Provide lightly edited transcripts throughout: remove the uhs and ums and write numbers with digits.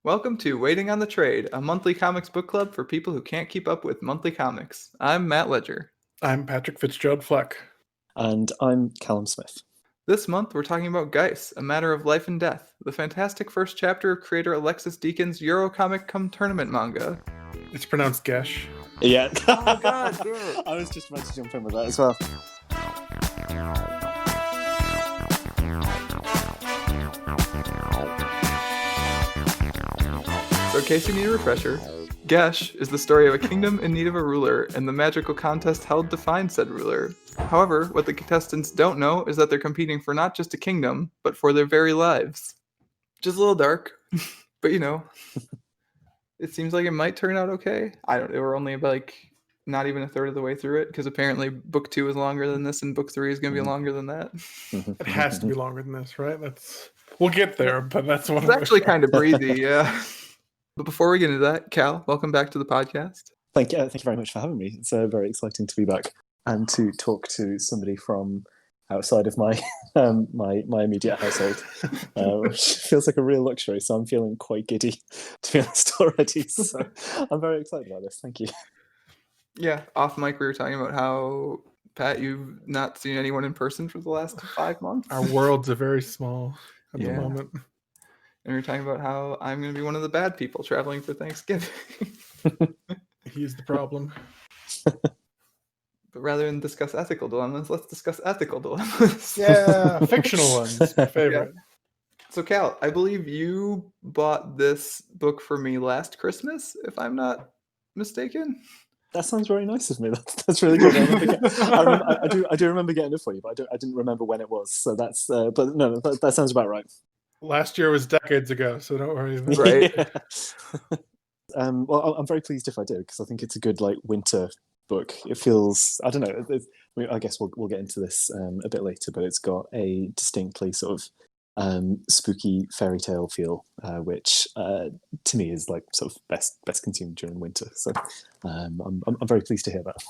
Welcome to Waiting on the Trade, a monthly comics book club for people who can't keep up with monthly comics. I'm Matt Ledger. I'm Patrick Fitzgerald Fleck. And I'm Callum Smith. This month we're talking about Geis, A Matter of Life and Death, the fantastic first chapter of creator Alexis Deacon's Eurocomic Come Tournament manga. It's pronounced Gesh. Yeah. Oh god, yeah. I was just about to jump in with that as well. So in case you need a refresher, Gesh is the story of a kingdom in need of a ruler and the magical contest held to find said ruler. However, what the contestants don't know is that they're competing for not just a kingdom, but for their very lives. Which is a little dark, but it seems like it might turn out okay. We're only about not even a third of the way through it, because apparently book 2 is longer than this and book 3 is going to be longer than that. It has to be longer than this, right? We'll get there, but that's what it's actually kind of breezy, yeah. But before we get into that, Cal, welcome back to the podcast. Thank you very much for having me. It's very exciting to be back and to talk to somebody from outside of my my immediate household, which feels like a real luxury. So I'm feeling quite giddy, to be honest, already. So I'm very excited about this. Thank you. Yeah, off mic we were talking about how, Pat, you've not seen anyone in person for the last 5 months. Our worlds are very small at the moment. And we were talking about how I'm going to be one of the bad people traveling for Thanksgiving. He's the problem. But rather than discuss ethical dilemmas, let's discuss ethical dilemmas. Yeah, fictional ones. My favorite. Yeah. So, Cal, I believe you bought this book for me last Christmas, if I'm not mistaken. That sounds very nice of me. That's really good. I do remember getting it for you, but I didn't remember when it was. So that's but no, that sounds about right. Last year was decades ago, so don't worry. Right. Yeah. Well, I'm very pleased if I do, because I think it's a good winter book. It feels, I don't know. I guess we'll get into this a bit later, but it's got a distinctly sort of spooky fairy tale feel, which to me is sort of best consumed during winter. So I'm very pleased to hear that.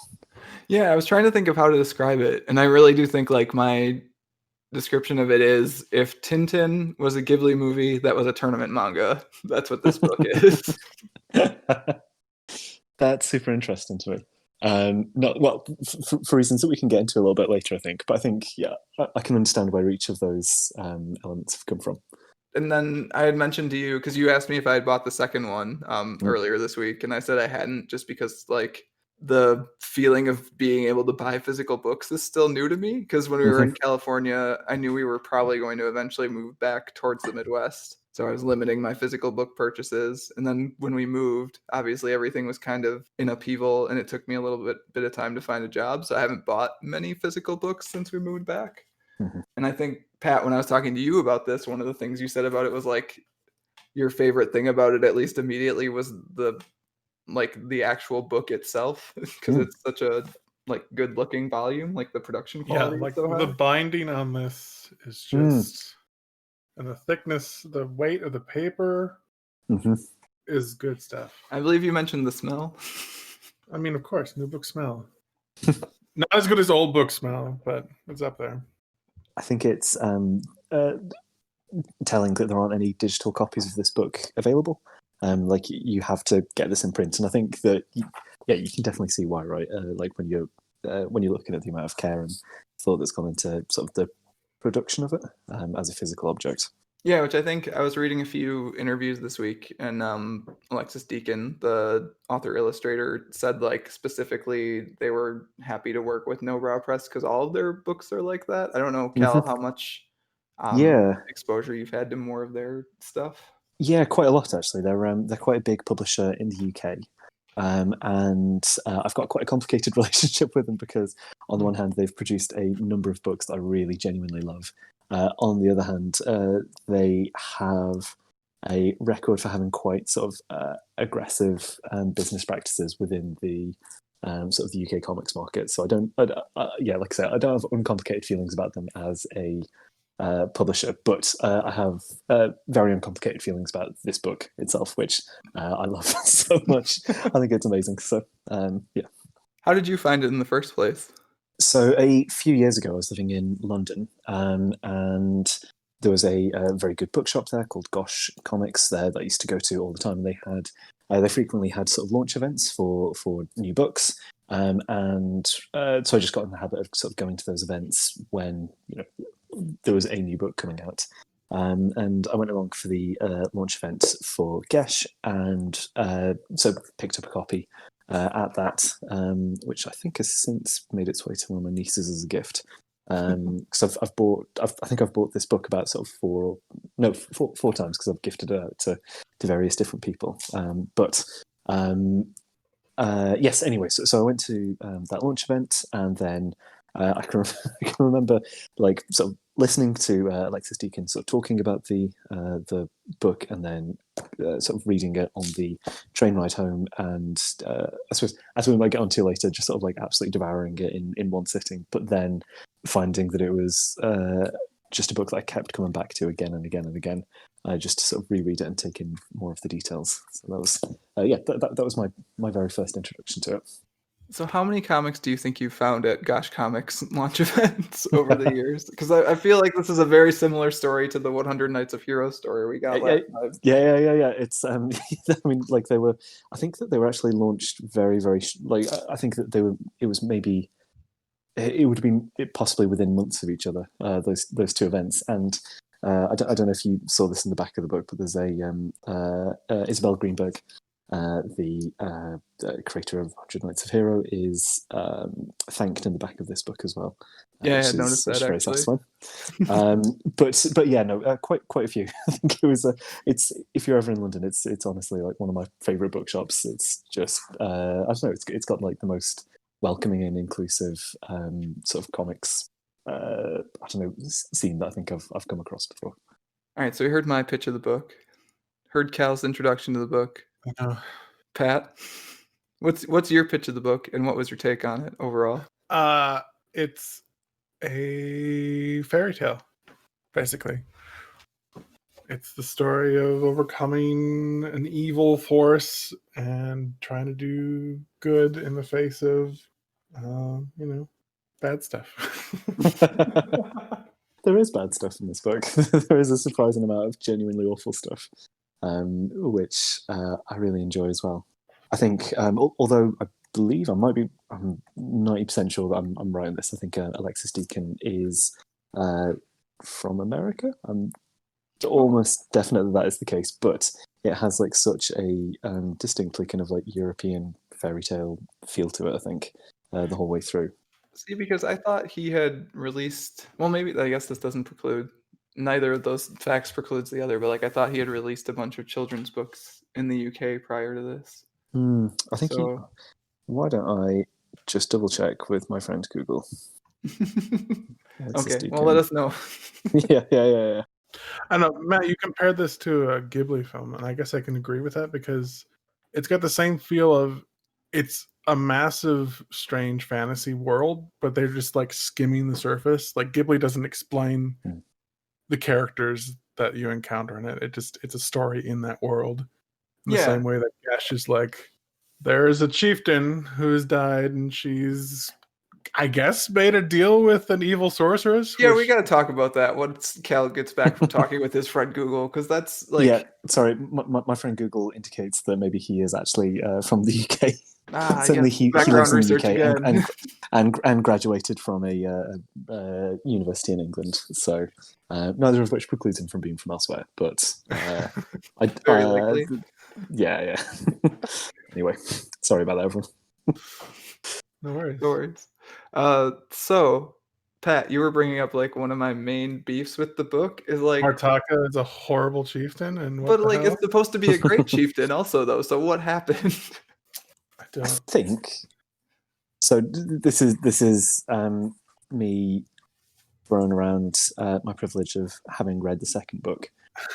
Yeah, I was trying to think of how to describe it, and I really do think my description of it is, if Tintin was a Ghibli movie that was a tournament manga, that's what this book is. That's super interesting to me. For reasons that we can get into a little bit later, I think. But I think, I can understand where each of those elements have come from. And then I had mentioned to you, because you asked me if I had bought the second one earlier this week, and I said I hadn't, just because the feeling of being able to buy physical books is still new to me, because when we were in California, I knew we were probably going to eventually move back towards the Midwest. So I was limiting my physical book purchases. And then when we moved, obviously everything was kind of in upheaval, and it took me a little bit of time to find a job. So I haven't bought many physical books since we moved back. And I think, Pat, when I was talking to you about this, one of the things you said about it was your favorite thing about it, at least immediately, was the actual book itself, because it's such a good looking volume, the production quality. Yeah, the binding on this is just, and the thickness, the weight of the paper is good stuff. I believe you mentioned the smell. I mean, of course, new book smell. Not as good as old book smell, but it's up there. I think it's telling that there aren't any digital copies of this book available. You have to get this in print, and I think that you can definitely see why, right? When you're looking at the amount of care and thought that's gone into sort of the production of it as a physical object. Yeah, which I think I was reading a few interviews this week, and Alexis Deacon, the author-illustrator, said specifically they were happy to work with no brow press because all of their books are like that. I don't know, Cal, how much exposure you've had to more of their stuff. Yeah, quite a lot actually. They're quite a big publisher in the UK, and I've got quite a complicated relationship with them, because on the one hand they've produced a number of books that I really genuinely love. On the other hand, they have a record for having quite sort of aggressive business practices within the sort of the UK comics market. So like I said, I don't have uncomplicated feelings about them as a publisher, but I have very uncomplicated feelings about this book itself, which I love so much. I think it's amazing. So yeah. How did you find it in the first place? So a few years ago, I was living in London, and there was a very good bookshop there called Gosh Comics there that I used to go to all the time. And they frequently had sort of launch events for new books. And so I just got in the habit of sort of going to those events when there was a new book coming out. And I went along for the launch event for Geis, and so picked up a copy at that, which I think has since made its way to one of my nieces as a gift. Because I think I've bought this book about sort of four times, because I've gifted it out to various different people. Yes. Anyway, so I went to that launch event, and then I can remember like sort of listening to Alexis Deacon sort of talking about the book, and then sort of reading it on the train ride home, and I suppose, as we might get onto later, just sort of like absolutely devouring it in one sitting, but then finding that it was just a book that I kept coming back to again and again and again, just to sort of reread it and take in more of the details. So that was that was my very first introduction to it. So how many comics do you think you found at Gosh Comics launch events over the years? Because I feel like this is a very similar story to the 100 Nights of Heroes story we got last time. Yeah. It's I mean, like I think that they were actually launched very, very I think that it would have been possibly within months of each other, those two events. And I don't know if you saw this in the back of the book, but there's a Isabel Greenberg, the creator of 100 Nights of Hero, is thanked in the back of this book as well. Yeah, I had noticed that, very actually. Satisfying. But yeah, no, quite a few. I think it was it's, if you're ever in London, it's honestly like one of my favorite bookshops. It's just I don't know, it's got like the most welcoming and inclusive sort of comics I don't know, scene that I think I've come across before. All right, so we heard my pitch of the book, heard Cal's introduction to the book. Pat, what's your pitch of the book, and what was your take on it overall? It's a fairy tale, basically. It's the story of overcoming an evil force and trying to do good in the face of bad stuff. There is bad stuff in this book. There is a surprising amount of genuinely awful stuff, which I really enjoy as well. I think, although I believe I'm 90% sure that I'm right on this. I think Alexis Deacon is from America. I'm almost definite that is the case, but it has like such a distinctly kind of like European fairy tale feel to it, I think, the whole way through. See, because I thought he had released, well, maybe, I guess this doesn't preclude, neither of those facts precludes the other, but like I thought he had released a bunch of children's books in the UK prior to this. I think so. Why don't I just double check with my friend Google? Okay, well, let us know. Yeah. I know, Matt, you compared this to a Ghibli film, and I guess I can agree with that, because it's got the same feel of, it's a massive, strange fantasy world, but they're just like skimming the surface. Like Ghibli doesn't explain the characters that you encounter in it. It's a story in that world. In the same way that Geis is like, there's a chieftain who's died, and she's, I guess, made a deal with an evil sorceress. Yeah, we got to talk about that once Cal gets back from talking with his friend Google, because that's like... Yeah, sorry, my friend Google indicates that maybe he is actually from the UK. Certainly, he lives in the UK and graduated from a university in England. So neither of which precludes him from being from elsewhere. But very likely. Yeah. Anyway, sorry about that, everyone. No worries. So, Pat, you were bringing up like one of my main beefs with the book is like Martaka is a horrible chieftain, and but like it's supposed to be a great chieftain also, though. So what happened? I think so. This is me throwing around my privilege of having read the second book,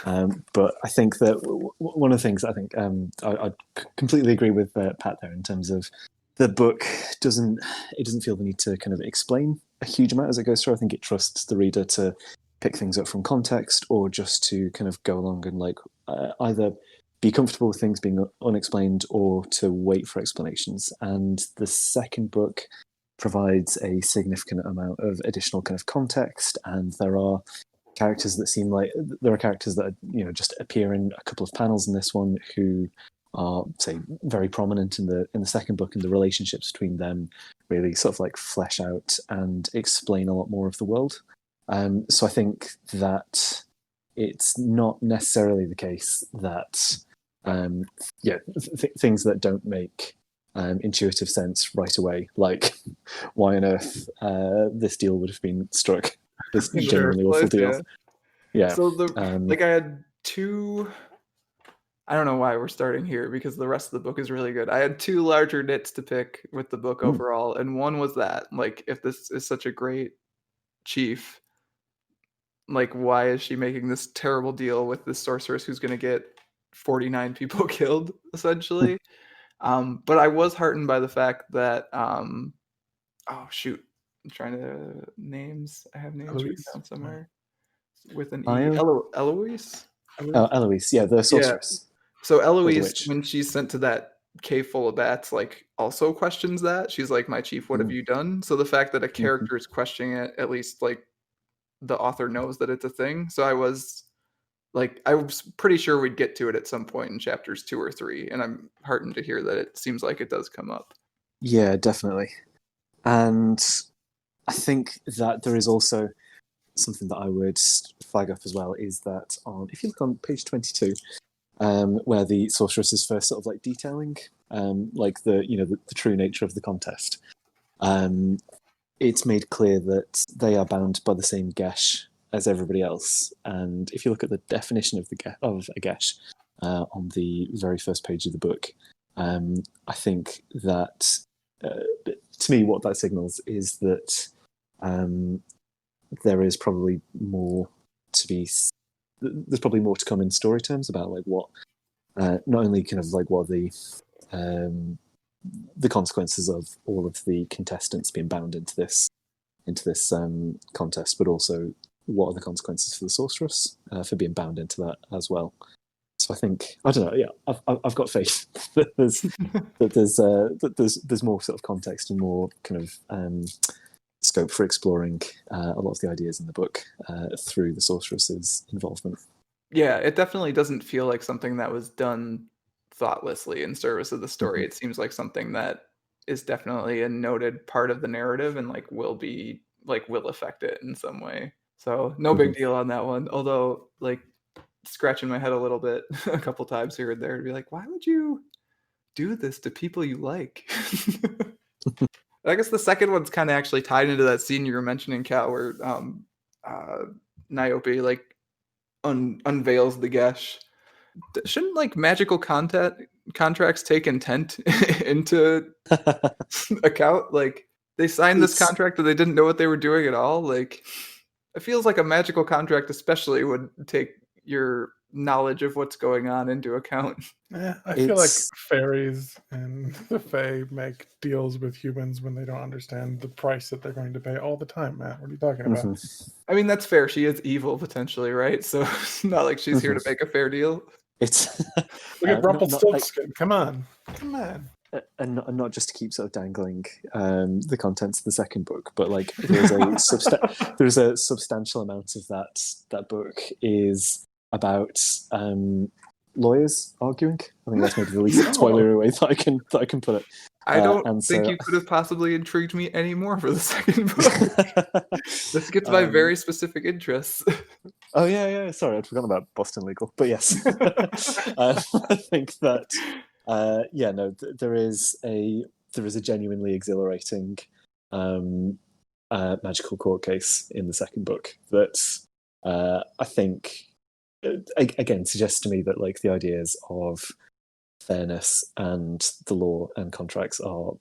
but I think that one of the things I think I completely agree with Pat there in terms of the book doesn't feel the need to kind of explain a huge amount as it goes through. I think it trusts the reader to pick things up from context, or just to kind of go along and like either be comfortable with things being unexplained or to wait for explanations. And the second book provides a significant amount of additional kind of context, and there are characters that seem like there are characters that just appear in a couple of panels in this one who are, say, very prominent in the second book, and the relationships between them really sort of like flesh out and explain a lot more of the world. So I think that it's not necessarily the case that things that don't make intuitive sense right away, like why on earth this deal would have been struck, this genuinely awful deal. Yeah. So I had two. I don't know why we're starting here because the rest of the book is really good. I had two larger nits to pick with the book overall, and one was that, like, if this is such a great chief, like, why is she making this terrible deal with this sorceress who's going to get 49 people killed, essentially? But I was heartened by the fact that, oh shoot, I'm trying to names. I have names written down somewhere with an E. Eloise. Oh, Eloise, yeah, the sorceress. Yeah. So Eloise, when she's sent to that cave full of bats, like, also questions that. She's like, "My chief, what have you done?" So the fact that a character is questioning it, at least like the author knows that it's a thing. So I was pretty sure we'd get to it at some point in chapters 2 or 3, and I'm heartened to hear that it seems like it does come up. Yeah, definitely. And I think that there is also something that I would flag up as well, is that if you look on page 22, where the sorceress is first sort of like detailing like the true nature of the contest, it's made clear that they are bound by the same gesh as everybody else. And if you look at the definition of a gesh on the very first page of the book, I think that to me what that signals is that there is probably more to be. There's probably more to come in story terms about like what, not only kind of like what the consequences of all of the contestants being bound into this contest, but also what are the consequences for the sorceress for being bound into that as well. So I think, I don't know, yeah, I've got faith that there's more sort of context and more kind of scope for exploring a lot of the ideas in the book through the sorceress's involvement. Yeah, it definitely doesn't feel like something that was done thoughtlessly in service of the story. It seems like something that is definitely a noted part of the narrative and like will affect it in some way. So no big deal on that one. Although, like, scratching my head a little bit a couple times here and there to be like, why would you do this to people you like? I guess the second one's kind of actually tied into that scene you were mentioning, Cal, where Niobe like unveils the gesh. Shouldn't like magical contracts take intent into account? Like, they signed this contract and they didn't know what they were doing at all. Like, it feels like a magical contract especially would take your knowledge of what's going on into account. Yeah, I feel like fairies and the Fae make deals with humans when they don't understand the price that they're going to pay all the time, Matt. What are you talking about? I mean, that's fair. She is evil, potentially, right? So it's not like she's here to make a fair deal. It's look at Rumpelstiltskin. Come on. And not just to keep sort of dangling the contents of the second book, but like there's a substantial amount of that book is about lawyers arguing. I think that's maybe the least spoilery way that I can put it. I don't think you could have possibly intrigued me any more for the second book. This gets my very specific interests. Oh yeah. Sorry, I'd forgotten about Boston Legal, but yes, I think that there is a genuinely exhilarating magical court case in the second book that I think again suggests to me that like the ideas of fairness and the law and contracts are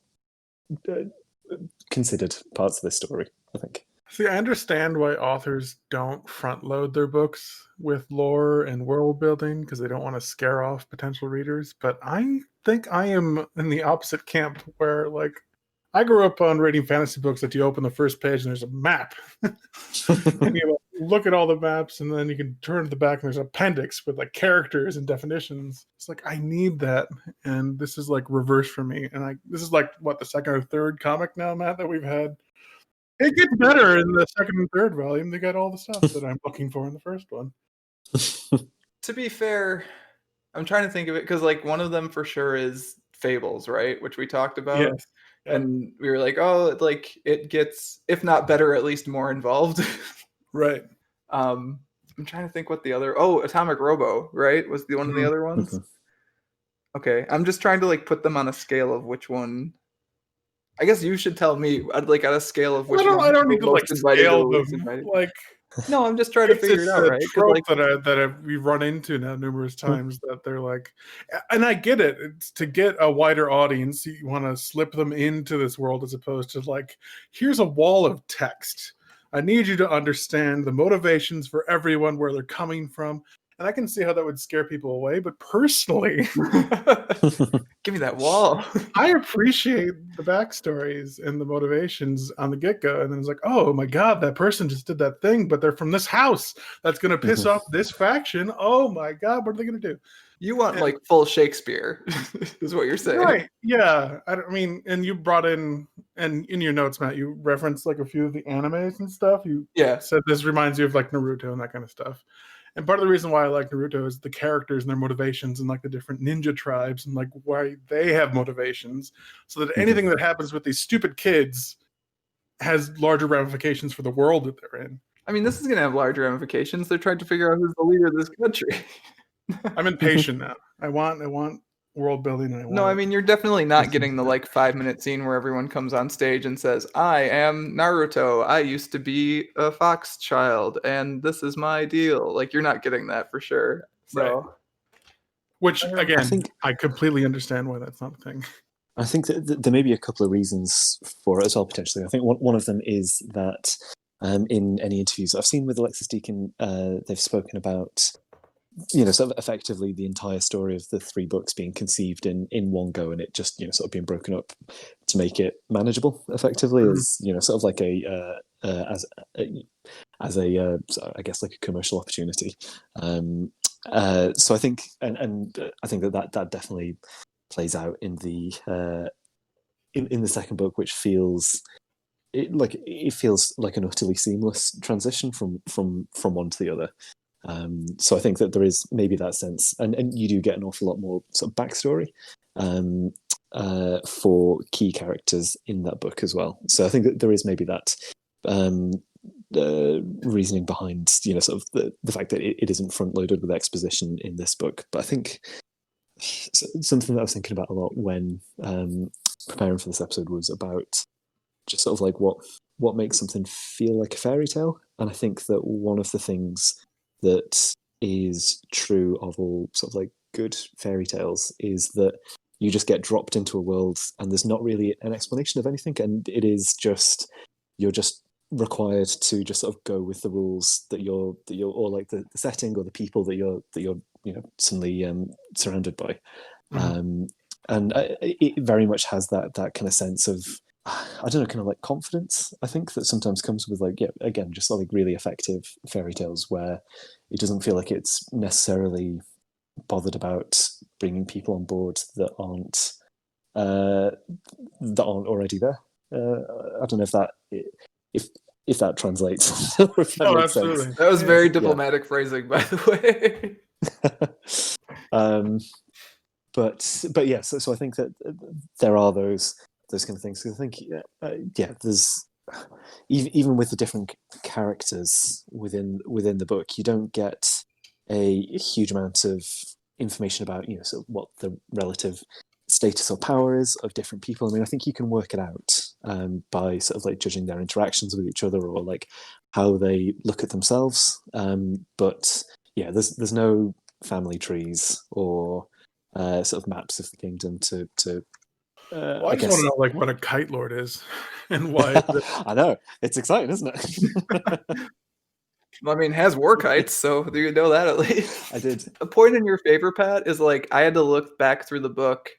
considered parts of this story, I think. See, I understand why authors don't front load their books with lore and world building because they don't want to scare off potential readers. But I think I am in the opposite camp where, like, I grew up on reading fantasy books that you open the first page and there's a map. And you look at all the maps and then you can turn to the back and there's an appendix with like characters and definitions. It's like, I need that. And this is like reverse for me. And this is like, what, the second or third comic now, Matt, that we've had It gets better in the second and third volume. They got all the stuff that I'm looking for in the first one. To be fair, I'm trying to think of it because like one of them for sure is Fables, right? Which we talked about. Yes. Yep. And we were like, oh, like it gets, if not better, at least more involved. Right. I'm trying to think what the other. Oh, Atomic Robo, right? Was the one of the other ones. Okay, I'm just trying to like put them on a scale of which one. I guess you should tell me, like on a scale of which one. I don't need to like scale them. Like, no, I'm just trying to figure it out, right? Trope that we run into now numerous times that they're like, and I get it. It's to get a wider audience, you want to slip them into this world as opposed to like, here's a wall of text. I need you to understand the motivations for everyone, where they're coming from. And I can see how that would scare people away. But personally, give me that wall. I appreciate the backstories and the motivations on the get-go. And then it's like, oh my God, that person just did that thing, but they're from this house. That's going to piss off this faction. Oh my God, what are they going to do? You want like full Shakespeare, is what you're saying. Right. Yeah. I mean, and you brought in, and in your notes, Matt, you referenced like a few of the animes and stuff. You said this reminds you of like Naruto and that kind of stuff. And part of the reason why I like Naruto is the characters and their motivations and like the different ninja tribes and like why they have motivations, so that anything that happens with these stupid kids has larger ramifications for the world that they're in. I mean, this is going to have larger ramifications. They're trying to figure out who's the leader of this country. I'm impatient now. I want world building. And I mean, you're definitely not getting the like 5-minute scene where everyone comes on stage and says, I am Naruto. I used to be a fox child and this is my deal. Like, you're not getting that for sure. So, right. Which again, I completely understand why that's not a thing. I think that there may be a couple of reasons for it as well, potentially. I think one of them is that in any interviews I've seen with Alexis Deacon, they've spoken about, sort of effectively the entire story of the 3 books being conceived in one go, and it just, sort of being broken up to make it manageable effectively, as, sort of like I guess like a commercial opportunity. So I think, and I think that definitely plays out in the in the second book, which feels it feels like an utterly seamless transition from one to the other. So I think that there is maybe that sense, and you do get an awful lot more sort of backstory for key characters in that book as well. So I think that there is maybe that reasoning behind, sort of the fact that it isn't front loaded with exposition in this book. But I think something that I was thinking about a lot when preparing for this episode was about just sort of like what makes something feel like a fairy tale. And I think that one of the things that is true of all sort of like good fairy tales is that you just get dropped into a world and there's not really an explanation of anything, and it is just, you're just required to just sort of go with the rules that you're or like the setting or the people that you're suddenly surrounded by. And it very much has that kind of sense of, I don't know, kind of like confidence, I think, that sometimes comes with like, again, just like really effective fairy tales where it doesn't feel like it's necessarily bothered about bringing people on board that aren't already there. I don't know if that translates. If that makes absolutely sense. That was very diplomatic phrasing, by the way. But yeah, so I think that there are those kind of things. Because I think there's even with the different characters within the book, you don't get a huge amount of information about sort of what the relative status or power is of different people. I mean, I think you can work it out by sort of like judging their interactions with each other or like how they look at themselves. But yeah, there's no family trees or sort of maps of the kingdom to well, I just want to know like what a kite lord is and why. I know, it's exciting, isn't it? Well, I mean, it has war kites, so you know that at least. I did. A point in your favor, Pat, is like I had to look back through the book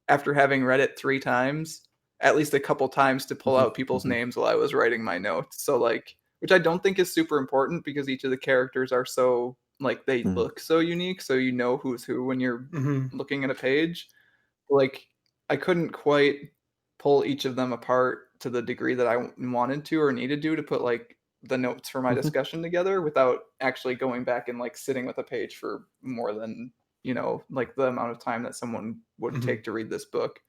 after having read it 3 times, at least a couple times, to pull out people's names while I was writing my notes. So like, which I don't think is super important because each of the characters are so like they look so unique, so you know who's who when you're looking at a page. Like, I couldn't quite pull each of them apart to the degree that I wanted to or needed to put like the notes for my discussion together without actually going back and like sitting with a page for more than, like the amount of time that someone would take to read this book.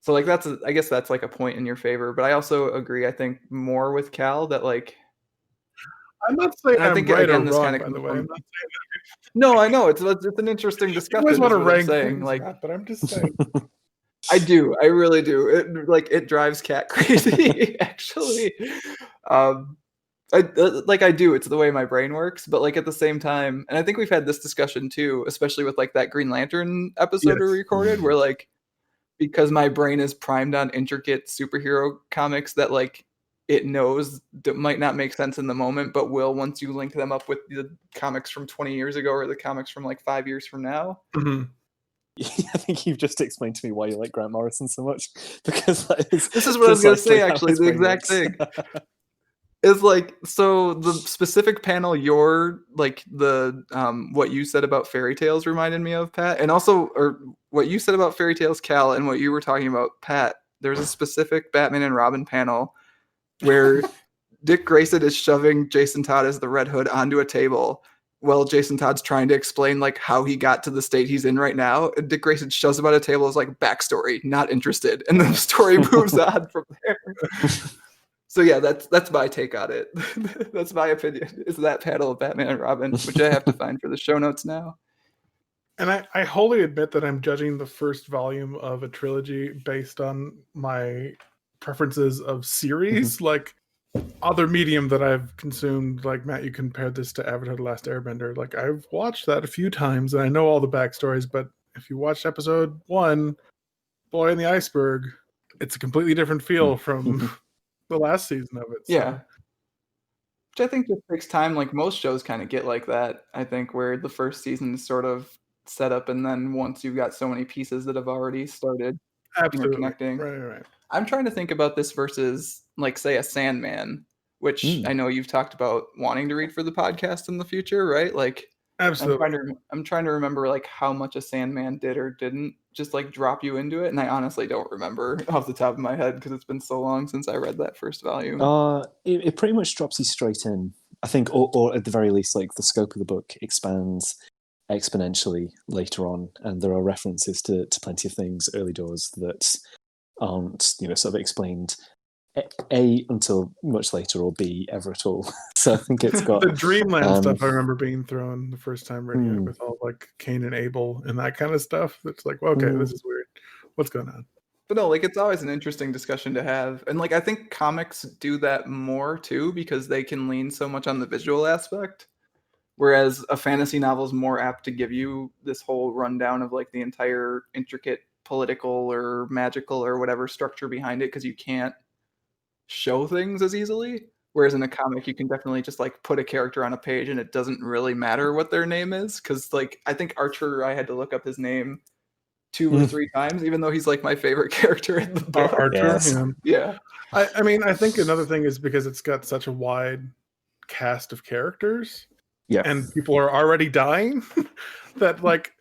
So like I guess that's like a point in your favor, but I also agree, I think more with Cal that like, I'm not saying and I I'm think right or again, this wrong, kind of by the way. I'm not saying no, I know it's an interesting you discussion. always want to is what I'm rank saying. things, Like, Matt, but I'm just saying. I do, I really do. It drives Cat crazy, actually. I do. It's the way my brain works, but like at the same time, and I think we've had this discussion too, especially with like that Green Lantern episode we recorded, where like because my brain is primed on intricate superhero comics that like it knows that might not make sense in the moment, but will once you link them up with the comics from 20 years ago or the comics from like 5 years from now. I think you've just explained to me why you like Grant Morrison so much, because this is what I was going to say, actually, the exact thing. Is like, so the specific panel what you said about fairy tales reminded me of, Pat, and also, or what you said about fairy tales, Cal, and what you were talking about, Pat. There's a specific Batman and Robin panel where Dick Grayson is shoving Jason Todd as the Red Hood onto a table while Jason Todd's trying to explain like how he got to the state he's in right now. And Dick Grayson shoves him on a table as like backstory, not interested, and then the story moves on from there. So yeah, that's my take on it. That's my opinion. Is that panel of Batman and Robin, which I have to find for the show notes now. And I wholly admit that I'm judging the first volume of a trilogy based on my preferences of series, like other medium that I've consumed. Like Matt, you compared this to Avatar: The Last Airbender. Like I've watched that a few times and I know all the backstories, but if you watched episode 1, Boy in the Iceberg, it's a completely different feel from the last season of it. So. Yeah. Which I think just takes time. Like most shows kind of get like that, I think, where the first season is sort of set up and then once you've got so many pieces that have already started connecting. Right. I'm trying to think about this versus like say a Sandman, which I know you've talked about wanting to read for the podcast in the future, right? Like Absolutely. I'm trying to remember like how much a Sandman did or didn't just like drop you into it, and I honestly don't remember off the top of my head because it's been so long since I read that first volume. It pretty much drops you straight in, I think, or at the very least, like the scope of the book expands exponentially later on, and there are references to plenty of things early doors that aren't sort of explained A until much later, or B ever at all. So I think it's got the Dreamland stuff. I remember being thrown the first time reading it with all like Cain and Abel and that kind of stuff. It's like, well, okay, this is weird. What's going on? But no, like it's always an interesting discussion to have, and like I think comics do that more too because they can lean so much on the visual aspect, whereas a fantasy novel is more apt to give you this whole rundown of like the entire intricate political or magical or whatever structure behind it because you can't show things as easily. Whereas in a comic, you can definitely just like put a character on a page and it doesn't really matter what their name is. Cause like, I think Archer, I had to look up his name 2 or 3 times, even though he's like my favorite character in the book. Archer, yes. Yeah. I mean, I think another thing is because it's got such a wide cast of characters and people are already dying that like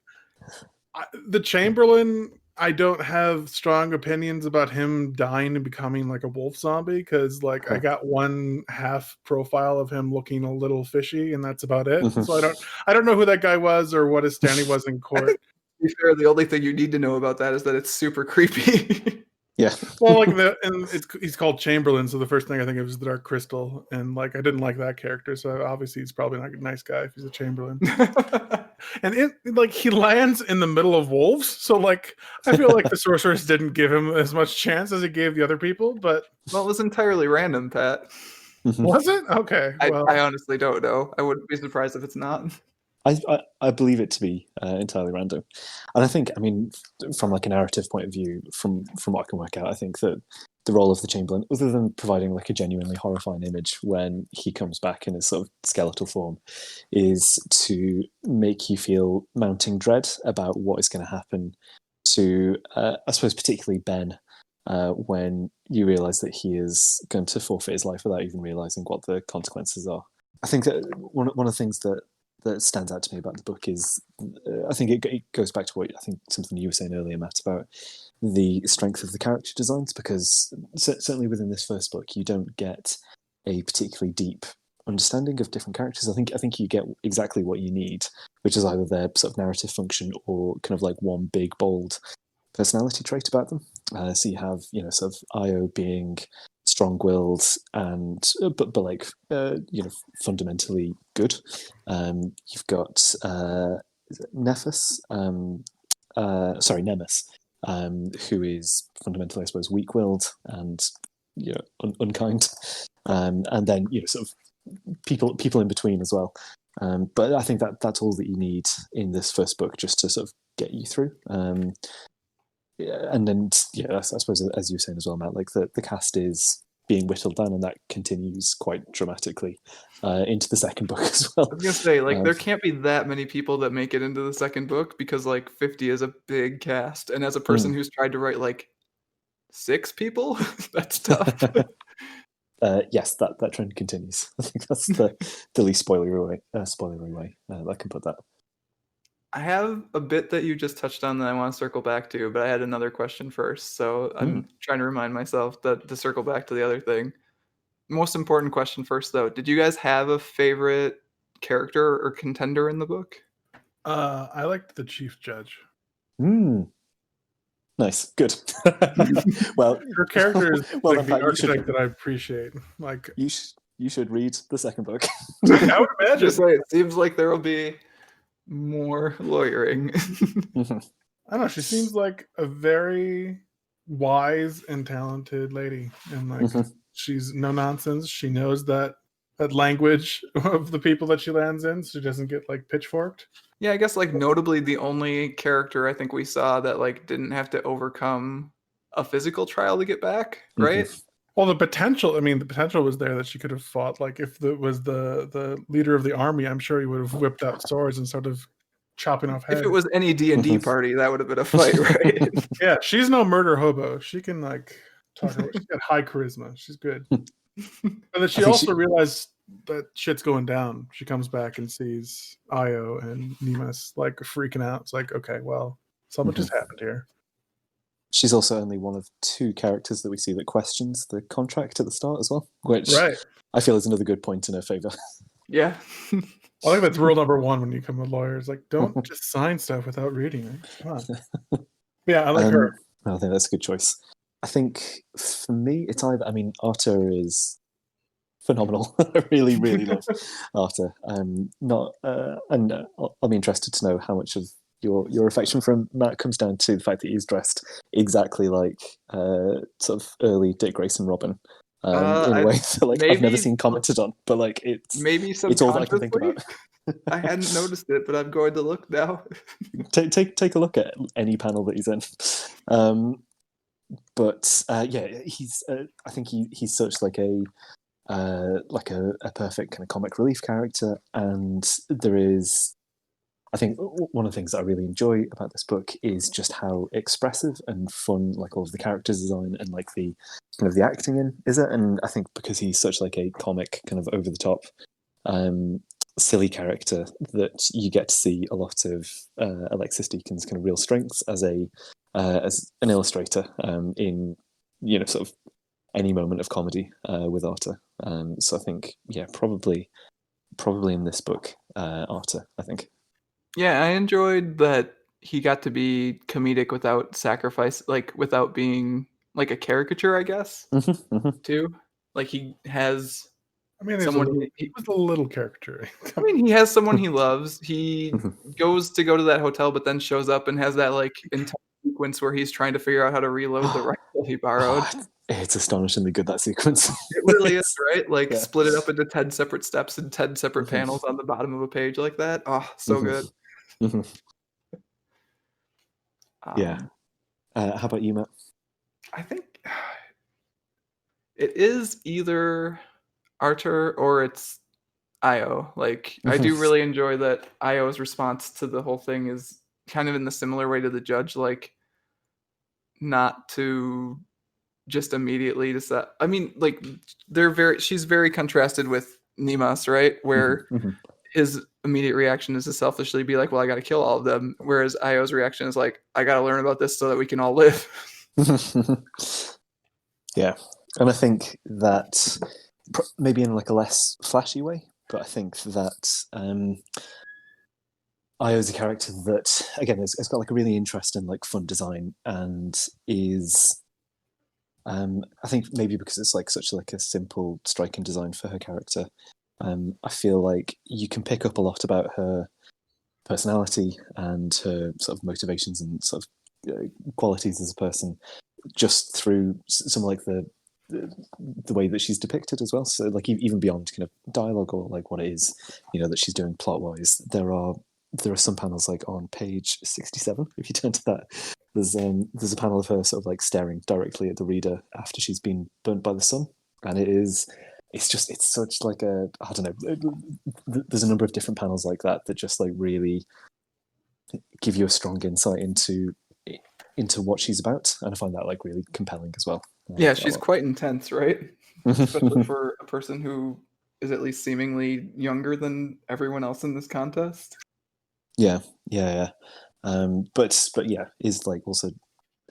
the Chamberlain, I don't have strong opinions about him dying and becoming like a wolf zombie because like I got one half profile of him looking a little fishy and that's about it. So I don't know who that guy was or what his standing was in court. To be fair, the only thing you need to know about that is that it's super creepy. Yeah. Well, like he's called Chamberlain, so the first thing I think of is the Dark Crystal, and like I didn't like that character, so obviously he's probably not a nice guy if he's a Chamberlain. And like he lands in the middle of wolves, so like I feel like the sorceress didn't give him as much chance as it gave the other people, but well, it was entirely random, Pat. Was it? Okay. Well, I honestly don't know. I wouldn't be surprised if it's not. I believe it to be entirely random, and I think, I mean, from like a narrative point of view, from what I can work out, I think that the role of the Chamberlain, other than providing like a genuinely horrifying image when he comes back in his sort of skeletal form, is to make you feel mounting dread about what is going to happen to, I suppose, particularly Ben, when you realise that he is going to forfeit his life without even realising what the consequences are. I think that one of the things that stands out to me about the book is, I think it goes back to what I think something you were saying earlier, Matt, about the strength of the character designs, because certainly within this first book, you don't get a particularly deep understanding of different characters. I think you get exactly what you need, which is either their sort of narrative function or kind of like one big bold personality trait about them. So you have, sort of Io being strong-willed and but like fundamentally good. You've got Nephis, Nemes, who is fundamentally, I suppose, weak-willed and unkind, and then sort of people in between as well. But I think that's all that you need in this first book, just to sort of get you through. And then I suppose, as you were saying as well, Matt, like the cast is being whittled down, and that continues quite dramatically into the second book as well. I was gonna say, there can't be that many people that make it into the second book, because 50 is a big cast, and as a person who's tried to write 6 people, that's tough. Yes, that trend continues. I think that's the least spoilery way I can put that. I have a bit that you just touched on that I want to circle back to, but I had another question first, so I'm trying to remind myself that to circle back to the other thing. Most important question first, though. Did you guys have a favorite character or contender in the book? I liked the chief judge. Nice, good. Well, her character is the archetype that I appreciate. You should read the second book. I would imagine. Just say, it seems like there will be more lawyering. I don't know. She seems like a very wise and talented lady, and she's no nonsense. She knows that language of the people that she lands in, so she doesn't get pitchforked. Yeah, I guess notably the only character I think we saw that didn't have to overcome a physical trial to get back, right? Well, the potential was there that she could have fought. If it was the leader of the army, I'm sure he would have whipped out swords and sort of chopping off heads. If it was any D&D party, that would have been a fight, right? Yeah, she's no murder hobo. She can talk. She's got high charisma. She's good. And then she also realized that shit's going down. She comes back and sees Io and Nemes freaking out. It's okay, well, something just happened here. She's also only one of 2 characters that we see that questions the contract at the start as well, which I feel is another good point in her favor. Yeah. Well, I think that's rule number 1 when you become a lawyer. Is don't just sign stuff without reading it. Come on. Yeah, I like her. I think that's a good choice. I think for me, it's either. Arta is phenomenal. I really, really love Arta. And I'll be interested to know how much of your affection from Matt comes down to the fact that he's dressed exactly like sort of early Dick Grayson Robin. In a way that I've never seen commented on, but it's maybe it's all that I can think about. I hadn't noticed it, but I'm going to look now. Take a look at any panel that he's in. But he's. I think he's such a perfect kind of comic relief character, and there is. I think one of the things that I really enjoy about this book is just how expressive and fun, all of the characters design and the kind of the acting in is it. And I think because he's such a comic kind of over the top, silly character, that you get to see a lot of Alexis Deacon's kind of real strengths as an illustrator in sort of any moment of comedy with Arta. So I think probably in this book, Arta, I think. Yeah, I enjoyed that he got to be comedic without sacrifice, without being a caricature, I guess, too. He has someone... He was a little caricature. he has someone he loves. He goes to that hotel, but then shows up and has that, entire sequence where he's trying to figure out how to reload the rifle he borrowed. It's astonishingly good, that sequence. It really is, right? Split it up into 10 separate steps and 10 separate panels on the bottom of a page like that. Oh, so good. Yeah. How about you, Matt? I think it is either Arthur or it's Io. I do really enjoy that Io's response to the whole thing is kind of in the similar way to the judge, not to just immediately decide. she's very contrasted with Nemes, right? Where his immediate reaction is to selfishly be like, well, I got to kill all of them. Whereas Io's reaction is like, I got to learn about this so that we can all live. Yeah, and I think that maybe in like a less flashy way, but I think that Io's a character that, again, has got like a really interesting, like fun design, and is, I think maybe because it's like such like a simple, striking design for her character, I feel like you can pick up a lot about her personality and her sort of motivations and sort of qualities as a person just through some like the way that she's depicted as well. So like even beyond kind of dialogue or like what it is, that she's doing plot wise, there are some panels like on page 67. If you turn to that, there's a panel of her sort of like staring directly at the reader after she's been burnt by the sun, and it's such like a, I don't know. There's a number of different panels like that just like really give you a strong insight into what she's about, and I find that like really compelling as well. Yeah, she's quite intense, right? Especially for a person who is at least seemingly younger than everyone else in this contest. Yeah. But yeah, is like also,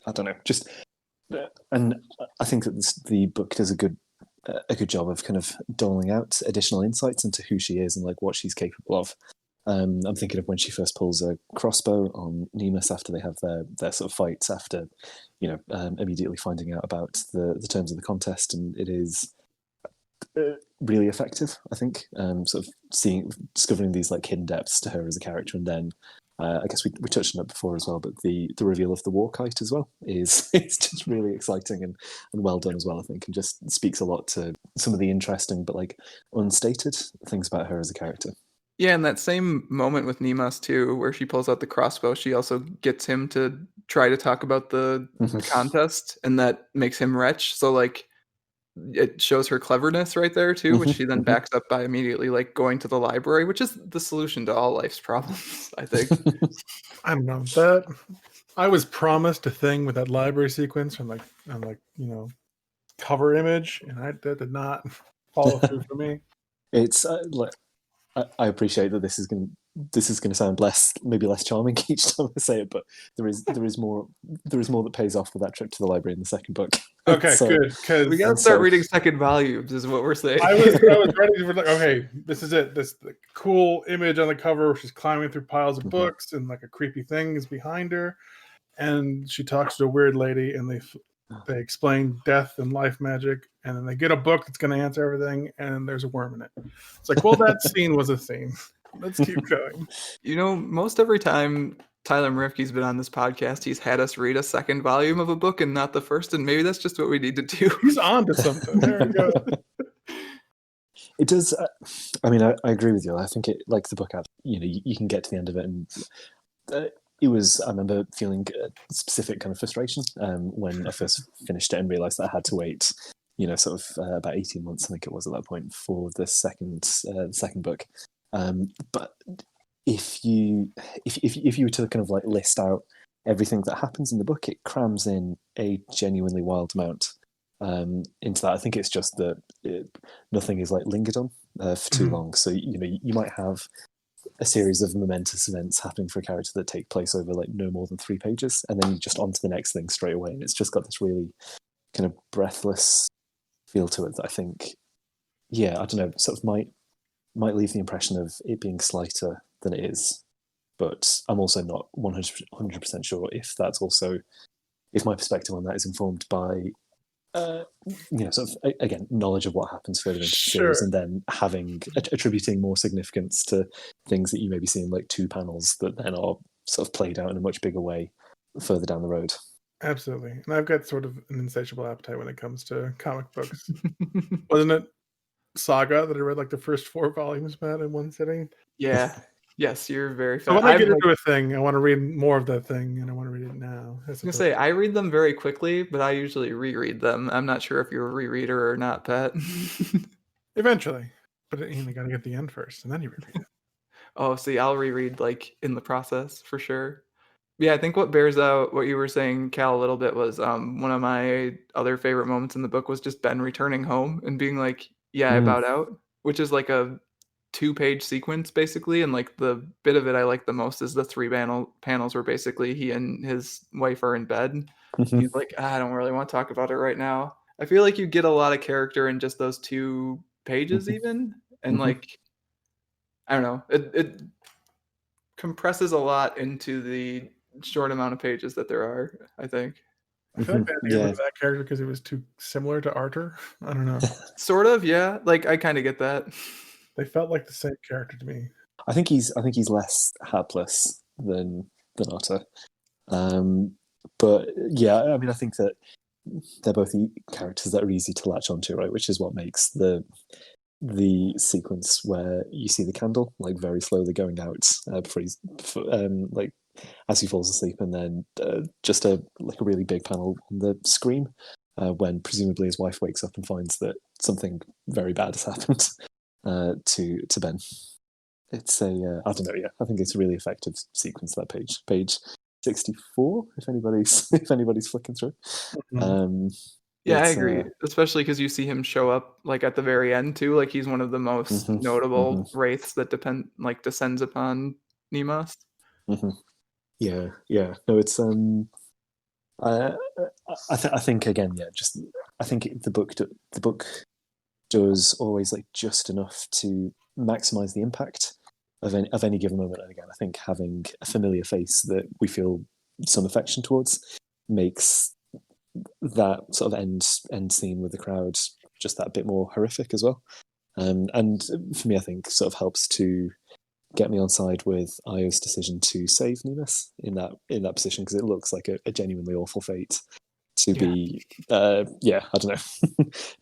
I don't know, just, and I think that the book does a good job of kind of doling out additional insights into who she is and like what she's capable of. I'm thinking of when she first pulls a crossbow on Nemus after they have their sort of fights after, immediately finding out about the terms of the contest, and it is really effective, I think. Sort of discovering these like hidden depths to her as a character, and then I guess we touched on it before as well, but the reveal of the war kite as well is it's just really exciting and well done as well, I think, and just speaks a lot to some of the interesting but like unstated things about her as a character. Yeah, and that same moment with Nemas too, where she pulls out the crossbow, she also gets him to try to talk about the contest, and that makes him retch. So like, it shows her cleverness right there too, which she then backs up by immediately like going to the library, which is the solution to all life's problems, I think. I don't know that I was promised a thing with that library sequence and like cover image, and that did not follow through for me. It's like, I appreciate that this is going to sound maybe less charming each time I say it, but there is more that pays off with that trip to the library in the second book. Okay, so, good, because we gotta start reading second volumes, is what we're saying. I was ready for like, okay, this is it. This the cool image on the cover where she's climbing through piles of books and like a creepy thing is behind her, and she talks to a weird lady, and they explain death and life magic, and then they get a book that's going to answer everything, and there's a worm in it. It's like, well, that scene was a theme. Let's keep going. Most every time Tyler Marifke's been on this podcast, he's had us read a second volume of a book and not the first, and maybe that's just what we need to do. He's on to something. There we go. It does. I mean, I agree with you. I think it, like the book, you can get to the end of it, and it was. I remember feeling a specific kind of frustration when I first finished it and realised that I had to wait, sort of about 18 months, I think it was at that point, for the second book. But if you were to kind of like list out everything that happens in the book, it crams in a genuinely wild amount into that. I think it's just that nothing is like lingered on for too long. So you might have a series of momentous events happening for a character that take place over like no more than 3 pages, and then just on to the next thing straight away. And it's just got this really kind of breathless feel to it that I think, I don't know, sort of might leave the impression of it being slighter than it is. But I'm also not 100% sure if that's also, if my perspective on that is informed by, sort of, again, knowledge of what happens further into the series, and then attributing more significance to things that you maybe see in like 2 panels that then are sort of played out in a much bigger way further down the road. Absolutely. And I've got sort of an insatiable appetite when it comes to comic books. Wasn't it Saga that I read like the first 4 volumes, Matt, in one sitting? Yeah. Yes, you're very So when I get into a thing, I want to read more of that thing, and I want to read it now. I was going to say, I read them very quickly, but I usually reread them. I'm not sure if you're a rereader or not, Pat. Eventually. But you got to get the end first, and then you reread it. Oh, see, I'll reread like in the process for sure. Yeah, I think what bears out what you were saying, Cal, a little bit was one of my other favorite moments in the book was just Ben returning home and being like, I bowed out, which is like a 2-page sequence basically, and like the bit of it I like the most is the 3 panels where basically he and his wife are in bed. He's like, I don't really want to talk about it right now. I feel like you get a lot of character in just those 2 pages even, and like I don't know, it compresses a lot into the short amount of pages that there are, I think. I feel like they had to get rid of that character because it was too similar to Arthur. I don't know. Sort of, yeah. Like I kind of get that. They felt like the same character to me. I think he's less hapless than Otter. But yeah, I mean, I think that they're both characters that are easy to latch onto, right? Which is what makes the sequence where you see the candle like very slowly going out before he's like as he falls asleep, and then just a really big panel on the screen when presumably his wife wakes up and finds that something very bad has happened to Ben. It's a I don't know. Yeah, I think it's a really effective sequence. That page 64. If anybody's flicking through. Yeah, I agree. Especially because you see him show up like at the very end too. Like he's one of the most notable wraiths that descends upon Nemoth. Yeah. No, it's I think again, yeah. Just I think the book does always like just enough to maximize the impact of any given moment. And again, I think having a familiar face that we feel some affection towards makes that sort of end scene with the crowd just that bit more horrific as well. And for me, I think sort of helps to get me on side with Io's decision to save Nemoth in that position, because it looks like a genuinely awful fate to be I don't know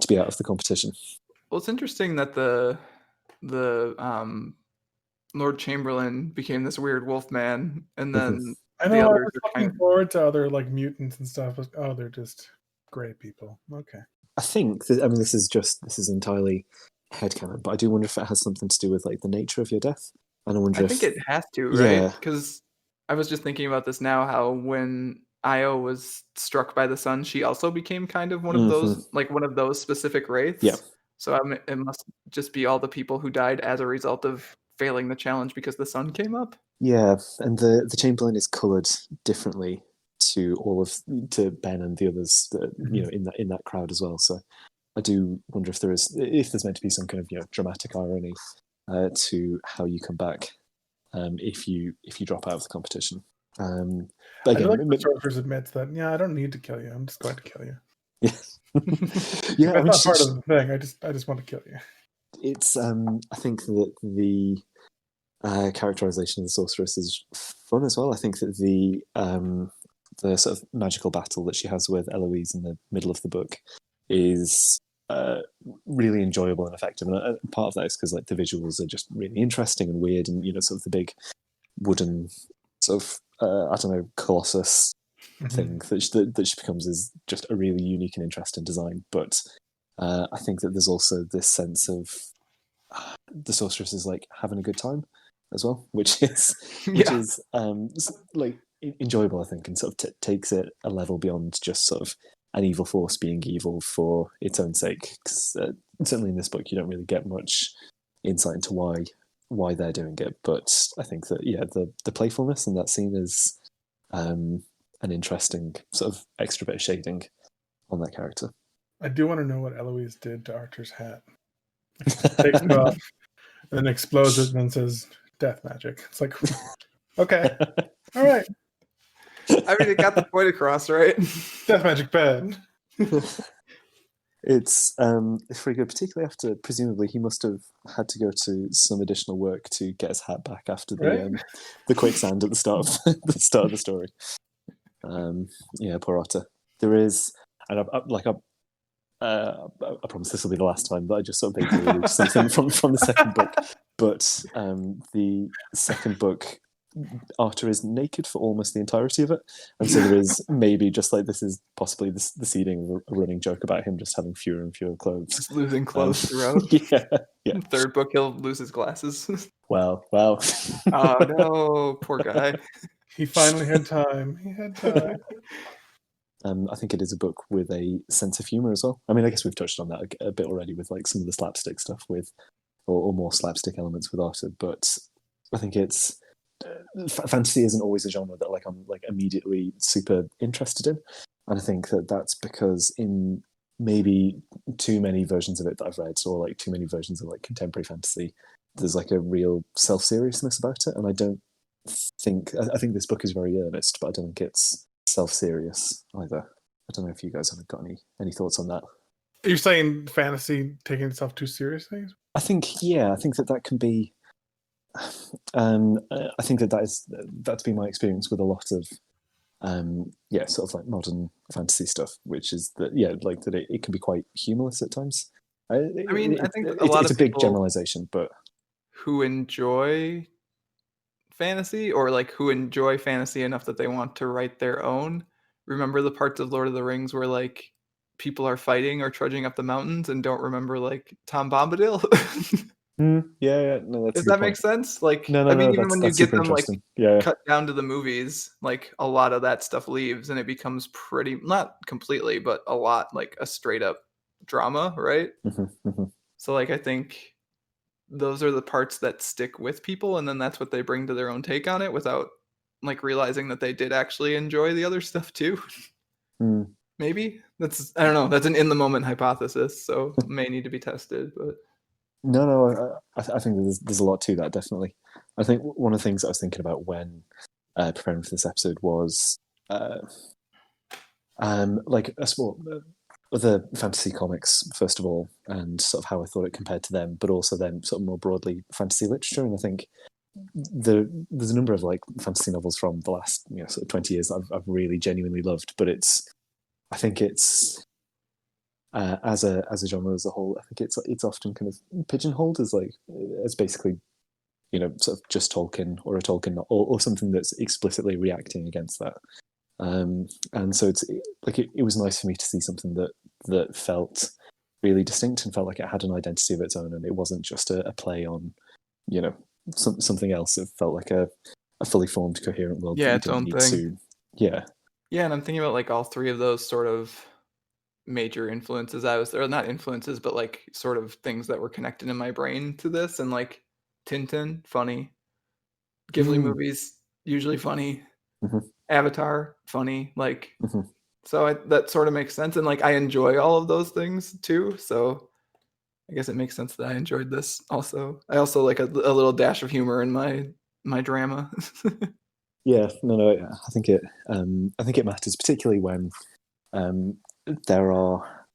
to be out of the competition. Well, it's interesting that the Lord Chamberlain became this weird wolf man, and then I know, I was looking forward to other like mutants and stuff. Oh, they're just great people. Okay. I think this is entirely headcanon, but I do wonder if it has something to do with like the nature of your death. And I think it has to, right? Because I was just thinking about this now, how when Io was struck by the sun, she also became kind of one of those specific wraiths. Yeah. So it must just be all the people who died as a result of failing the challenge because the sun came up. Yeah, and the Chamberlain is coloured differently to Ben and the others that in that crowd as well. So I do wonder if there's meant to be some kind of dramatic irony to how you come back if you drop out of the competition. But again, I feel like the sorceress admits that I don't need to kill you. I'm just going to kill you. Yeah, yeah. That's not part of the thing. I just want to kill you. It's I think that the characterization of the sorceress is fun as well. I think that the sort of magical battle that she has with Eloise in the middle of the book is really enjoyable and effective, and part of that is because like the visuals are just really interesting and weird, and sort of the big wooden sort of I don't know, colossus thing that she becomes is just a really unique and interesting design. But I think that there's also this sense of the sorceress is like having a good time as well, which is like enjoyable, I think, and sort of takes it a level beyond just sort of an evil force being evil for its own sake. Because certainly in this book, you don't really get much insight into why they're doing it. But I think that the playfulness in that scene is an interesting sort of extra bit of shading on that character. I do want to know what Eloise did to Arthur's hat. Takes it off, and then explodes it, and then says death magic. It's like, okay, all right. I mean, it got the point across, right? Death magic bad. It's pretty good, particularly after presumably he must have had to go to some additional work to get his hat back after the quicksand at the start of the story. Poor Otter. There is, and I promise this will be the last time, but I just sort of vaguely alluded to something from the second book. But the second book, Arthur is naked for almost the entirety of it, and so there is maybe just like this is possibly the seeding of a running joke about him just having fewer and fewer clothes, just losing clothes throughout. Yeah. Third book, he'll lose his glasses. Well. Oh no, poor guy. He finally had time. I think it is a book with a sense of humor as well. I mean, I guess we've touched on that a bit already with like some of the slapstick stuff with or more slapstick elements with Otter. But I think it's fantasy isn't always a genre that like I'm like immediately super interested in, and I think that that's because in maybe too many versions of it that I've read, or like too many versions of like contemporary fantasy, there's like a real self-seriousness about it, and I don't think I think this book is very earnest, but I don't think it's self-serious either. I don't know if you guys have got any thoughts on that. You're saying fantasy taking itself too seriously? I think that can be. I think that's been my experience with a lot of sort of like modern fantasy stuff, which is that like that it can be quite humorless at times. I think a lot it's of a big people generalization, but who enjoy fantasy, or like who enjoy fantasy enough that they want to write their own, remember the parts of Lord of the Rings where like people are fighting or trudging up the mountains and don't remember like Tom Bombadil. no, that's Does a good that make point. sense? Like, No, I mean, even when you that's get super them like interesting. Yeah. cut down to the movies, like a lot of that stuff leaves and it becomes pretty, not completely, but a lot like a straight up drama, right? So like I think those are the parts that stick with people, and then that's what they bring to their own take on it without like realizing that they did actually enjoy the other stuff too. Maybe that's, I don't know, that's an in the moment hypothesis, so may need to be tested. But No, I think there's a lot to that, definitely. I think one of the things I was thinking about when preparing for this episode was like other fantasy comics, first of all, and sort of how I thought it compared to them, but also then sort of more broadly fantasy literature. And I think there's a number of like fantasy novels from the last sort of 20 years that I've really genuinely loved, but I think it's as a genre as a whole, I think it's often kind of pigeonholed as like as basically sort of just Tolkien or a Tolkien or something that's explicitly reacting against that. And so it's like it was nice for me to see something that felt really distinct and felt like it had an identity of its own, and it wasn't just a play on something else. It felt like a fully formed, coherent world. yeah, that its you own didn't need thing. to, Yeah, and I'm thinking about like all three of those sort of major influences or not influences, but like sort of things that were connected in my brain to this. And like Tintin, funny. Ghibli movies, usually funny. Avatar, funny. Like, so that sort of makes sense. And like I enjoy all of those things too, so I guess it makes sense that I enjoyed this also. I also like a little dash of humor in my drama. No, I think it matters, particularly when there are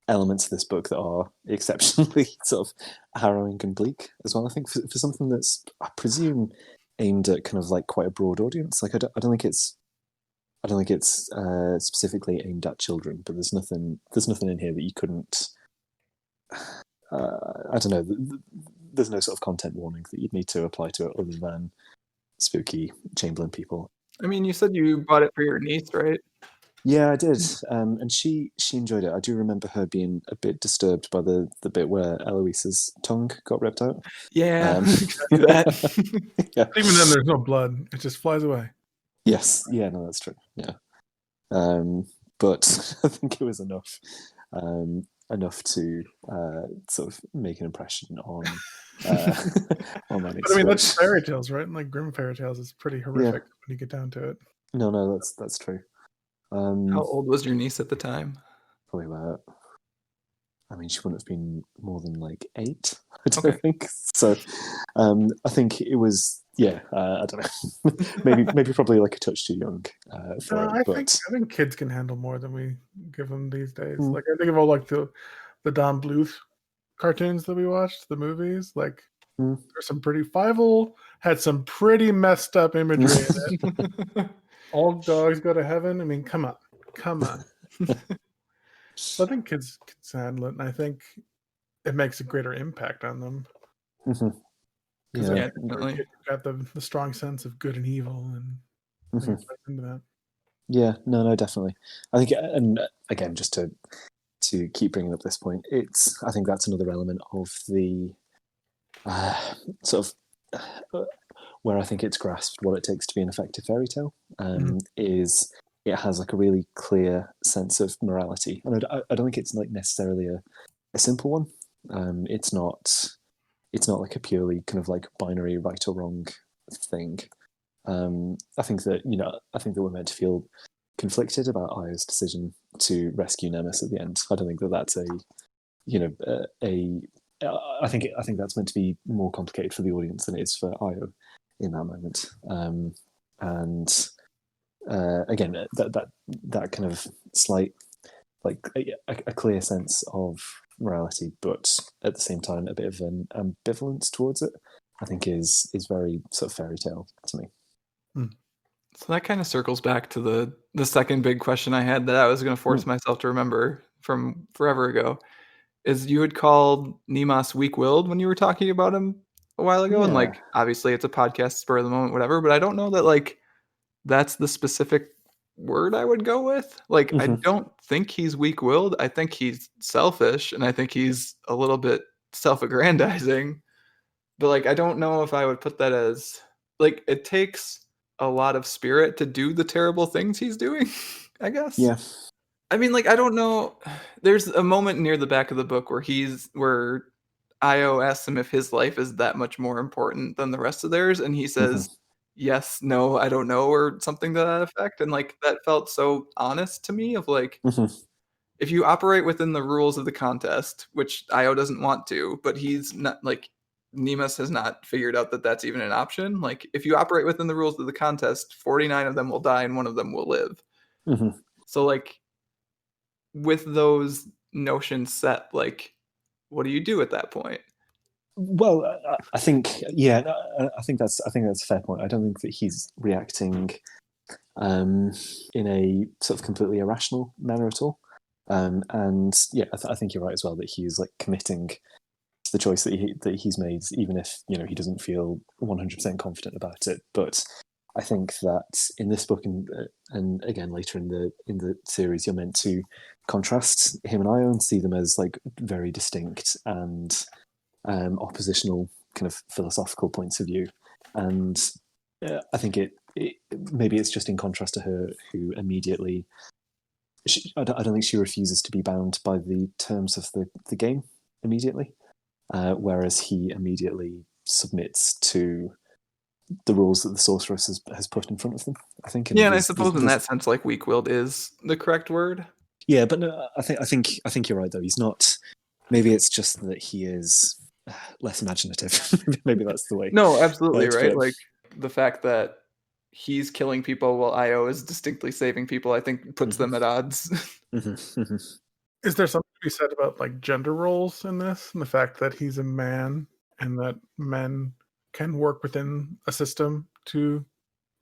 elements of this book that are exceptionally sort of harrowing and bleak as well. I think for something that's, I presume, aimed at kind of like quite a broad audience. Like I don't think it's specifically aimed at children, but there's nothing in here that you couldn't. I don't know. There's no sort of content warning that you'd need to apply to it other than spooky Chamberlain people. I mean, you said you bought it for your niece, right? Yeah, I did, and she enjoyed it. I do remember her being a bit disturbed by the bit where Eloise's tongue got ripped out. Yeah, exactly that. Yeah. Even then, there's no blood; it just flies away. Yes, yeah, no, that's true. Yeah, but I think it was enough to sort of make an impression on my next. But I mean, that's fairy tales, right? And like grim fairy tales is pretty horrific when you get down to it. No, that's true. How old was your niece at the time? Probably about. I mean, she wouldn't have been more than like 8, I don't think. So, I think it was. Yeah, I don't know. maybe probably like a touch too young for it. I think kids can handle more than we give them these days. Like I think of all like the Don Bluth cartoons that we watched, the movies. Like there's some pretty. Fievel had some pretty messed up imagery in it. All dogs go to heaven. I mean, come on. So I think kids can handle it, and I think it makes a greater impact on them. Because definitely. You've got the strong sense of good and evil, and into that. Yeah, no, definitely. I think, and again, just to keep bringing up this point, I think that's another element of the sort of where I think it's grasped what it takes to be an effective fairy tale. Is it has like a really clear sense of morality, and I don't think it's like necessarily a simple one. It's not. it's not like a purely kind of like binary right or wrong thing. I think that we're meant to feel conflicted about Io's decision to rescue Nemes at the end. I don't think that that's I think that's meant to be more complicated for the audience than it is for Io in that moment. And again, that kind of slight, like a clear sense of morality, but at the same time a bit of an ambivalence towards it, I think is very sort of fairy tale to me. So that kind of circles back to the second big question I had that I was going to force myself to remember from forever ago. Is you had called Nemas weak-willed when you were talking about him a while ago, and like obviously it's a podcast, spur of the moment, whatever. But I don't know that like that's the specific word I would go with. Like I don't think he's weak-willed. I think he's selfish, and I think he's a little bit self-aggrandizing. But like I don't know if I would put that as like it takes a lot of spirit to do the terrible things he's doing, I guess. Yeah. I mean, like, I don't know. There's a moment near the back of the book where Io asks him if his life is that much more important than the rest of theirs, and he says, yes, no, I don't know, or something to that effect. And like that felt so honest to me of like if you operate within the rules of the contest, which Io doesn't want to, but he's not like Nemes has not figured out that that's even an option. Like if you operate within the rules of the contest, 49 of them will die and one of them will live. So like with those notions set, like what do you do at that point? Well, I think I think that's a fair point. I don't think that he's reacting in a sort of completely irrational manner at all. And yeah, I think you're right as well that he's like committing to the choice that he's made, even if he doesn't feel 100% confident about it. But I think that in this book and again later in the series, you're meant to contrast him and Io and see them as like very distinct and oppositional kind of philosophical points of view. And I think it maybe it's just in contrast to her, who immediately. I don't think she refuses to be bound by the terms of the game immediately, whereas he immediately submits to the rules that the sorceress has put in front of them. I think. And I suppose in that sense, like weak-willed is the correct word. Yeah, but no, I think you're right though. He's not. Maybe it's just that he is less imaginative. Maybe that's the way. No, absolutely right. Like the fact that he's killing people while Io is distinctly saving people, I think puts them at odds. Is there something to be said about like gender roles in this, and the fact that he's a man and that men can work within a system to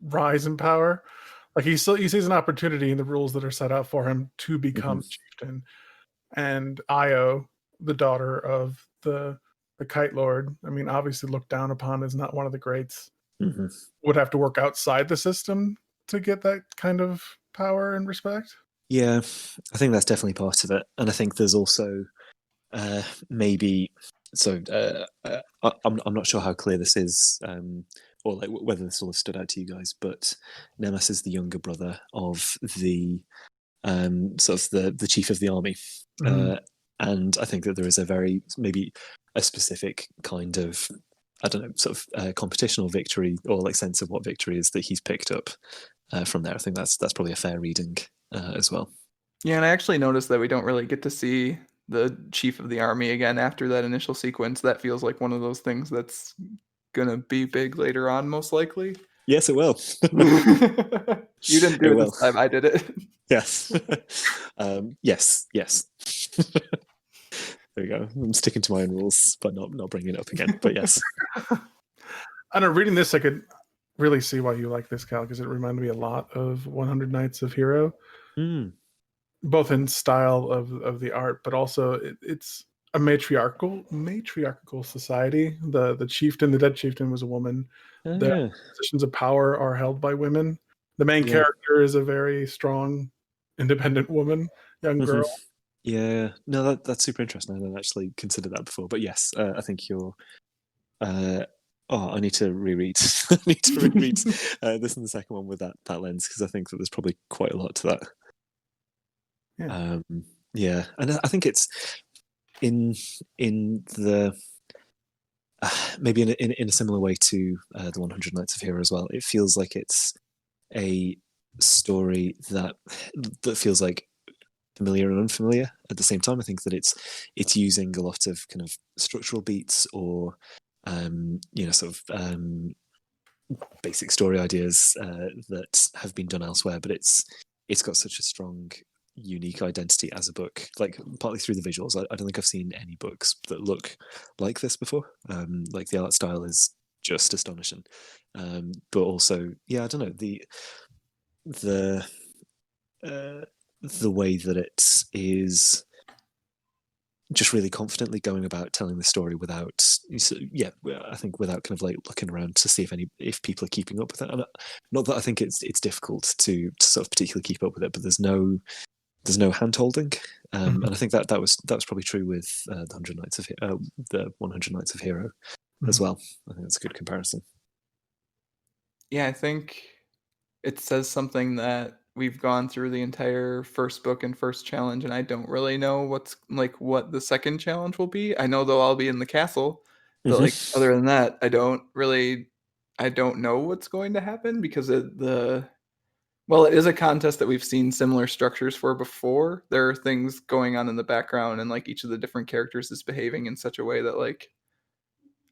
rise in power? Like he sees an opportunity in the rules that are set out for him to become chieftain, and Io, the daughter of the Kite Lord, I mean, obviously looked down upon as not one of the greats, would have to work outside the system to get that kind of power and respect. Yeah, I think that's definitely part of it, and I think there's also maybe. So I'm not sure how clear this is, or like whether this all stood out to you guys. But Nemes is the younger brother of the sort of the chief of the army, and I think that there is a very maybe a specific kind of sort of competition or victory or like sense of what victory is that he's picked up from there. I think that's probably a fair reading as well. Yeah, and I actually noticed that we don't really get to see the chief of the army again after that initial sequence. That feels like one of those things that's gonna be big later on, most likely. Yes, it will. You didn't do it this time. I did it. Yes. Yes. There we go. I'm sticking to my own rules, but not bringing it up again. But yes. I know. Reading this, I could really see why you like this, Cal, because it reminded me a lot of 100 Nights of Hero, both in style of the art, but also it's a matriarchal society. The chieftain, the dead chieftain, was a woman. The positions of power are held by women. The main character is a very strong, independent woman, young girl. Yeah, no, that's super interesting. I hadn't actually considered that before, but yes, I think you're. I need to reread. I need to reread this and the second one with that lens, because I think that there's probably quite a lot to that. Yeah, and I think it's in the. maybe in a similar way to the 100 Nights of Hero as well. It feels like it's a story that feels like familiar and unfamiliar at the same time. I think that it's using a lot of kind of structural beats or sort of basic story ideas that have been done elsewhere, but it's got such a strong unique identity as a book, like partly through the visuals. I don't think I've seen any books that look like this before. Like the art style is just astonishing, but also I don't know, the way that it is just really confidently going about telling the story without I think without kind of like looking around to see if people are keeping up with it. And not that I think it's difficult to sort of particularly keep up with it, but there's no hand holding, and I think that was probably true with the 100 Nights of the 100 Nights of Hero as well. I think that's a good comparison. Yeah, I think it says something that we've gone through the entire first book and first challenge, and I don't really know what the second challenge will be. I know they'll all be in the castle, but like other than that, I don't know what's going to happen because it is a contest that we've seen similar structures for before. There are things going on in the background, and like each of the different characters is behaving in such a way that like